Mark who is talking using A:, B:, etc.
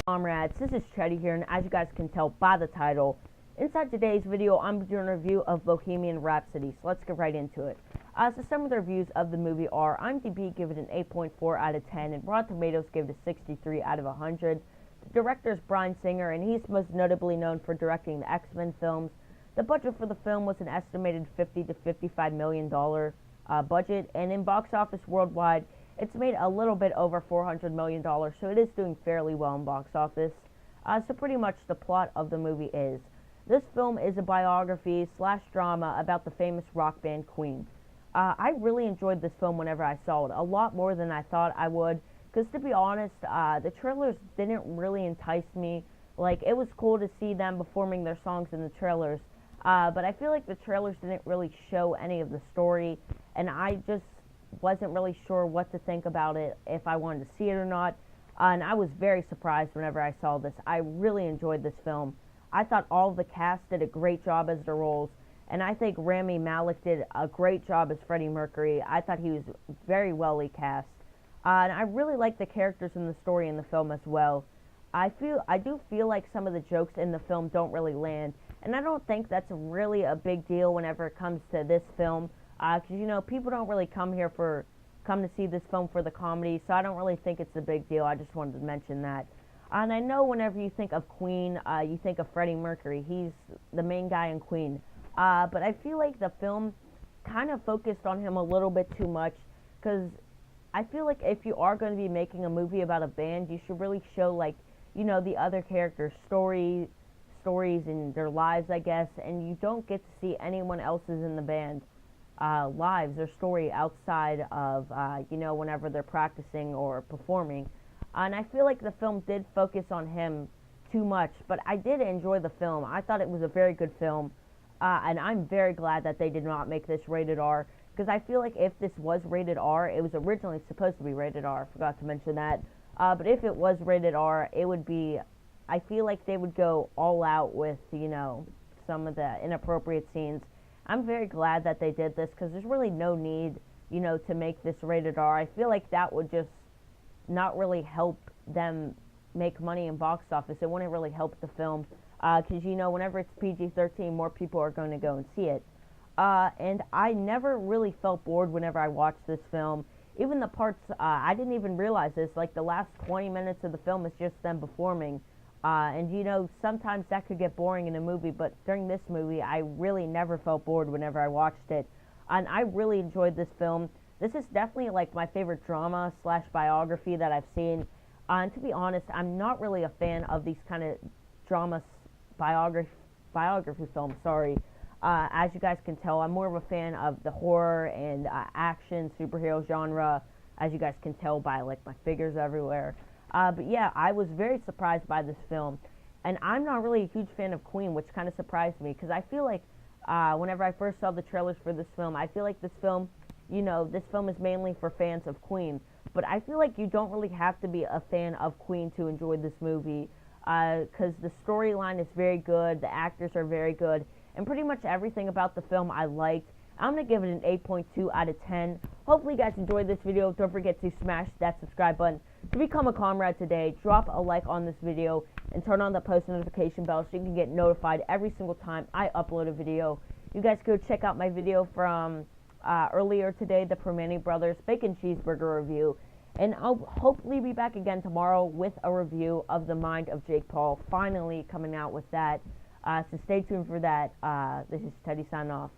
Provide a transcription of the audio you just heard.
A: Comrades, this is Chetty here, and as you guys can tell by the title, inside today's video, I'm doing a review of Bohemian Rhapsody, so let's get right into it. So some of the reviews of the movie are, IMDb give it an 8.4 out of 10, and Rotten Tomatoes give it a 63 out of 100. The director is Bryan Singer, and he's most notably known for directing the X-Men films. The budget for the film was an estimated $50 to $55 million budget, and in box office worldwide, it's made a little bit over $400 million, so it is doing fairly well in box office. So pretty much the plot of the movie is, this film is a biography slash drama about the famous rock band Queen. I really enjoyed this film whenever I saw it, a lot more than I thought I would, because to be honest, the trailers didn't really entice me. Like, it was cool to see them performing their songs in the trailers, but I feel like the trailers didn't really show any of the story, and I just wasn't really sure what to think about it, if I wanted to see it or not, and I was very surprised whenever I saw this. I really enjoyed this film. I thought all of the cast did a great job as their roles, and I think Rami Malek did a great job as Freddie Mercury. I thought he was very well cast, and I really liked the characters in the story in the film as well. I do feel like some of the jokes in the film don't really land, and I don't think that's really a big deal whenever it comes to this film. Because, you know, people don't really come to see this film for the comedy, so I don't really think it's a big deal. I just wanted to mention that. And I know whenever you think of Queen, you think of Freddie Mercury. He's the main guy in Queen. But I feel like the film kind of focused on him a little bit too much, because I feel like if you are going to be making a movie about a band, you should really show, like, you know, the other characters' stories and their lives, I guess, and you don't get to see anyone else's in the band lives or story outside of, you know, whenever they're practicing or performing. And I feel like the film did focus on him too much, but I did enjoy the film. I thought it was a very good film, and I'm very glad that they did not make this rated R, because I feel like if this was rated R, it was originally supposed to be rated R, I forgot to mention that, but if it was rated R, it would be, I feel like they would go all out with, you know, some of the inappropriate scenes. I'm very glad that they did this, because there's really no need, you know, to make this rated R. I feel like that would just not really help them make money in box office. It wouldn't really help the film, because, you know, whenever it's PG-13, more people are going to go and see it. And I never really felt bored whenever I watched this film. Even the parts, I didn't even realize this, like the last 20 minutes of the film is just them performing. And, you know, sometimes that could get boring in a movie, but during this movie, I really never felt bored whenever I watched it. And I really enjoyed this film. This is definitely, like, my favorite drama slash biography that I've seen. And to be honest, I'm not really a fan of these kind of drama biography films, sorry. As you guys can tell, I'm more of a fan of the horror and action, superhero genre, as you guys can tell by, like, my figures everywhere. But yeah, I was very surprised by this film, and I'm not really a huge fan of Queen, which kind of surprised me, because I feel like whenever I first saw the trailers for this film, I feel like this film, you know, this film is mainly for fans of Queen, but I feel like you don't really have to be a fan of Queen to enjoy this movie, because the storyline is very good, the actors are very good, and pretty much everything about the film I liked. I'm going to give it an 8.2 out of 10. Hopefully you guys enjoyed this video. Don't forget to smash that subscribe button to become a comrade today. Drop a like on this video and turn on the post notification bell so you can get notified every single time I upload a video. You guys go check out my video from earlier today, the Permane Brothers Bacon Cheeseburger review. And I'll hopefully be back again tomorrow with a review of The Mind of Jake Paul. Finally coming out with that. So stay tuned for that. This is Teddy signing off.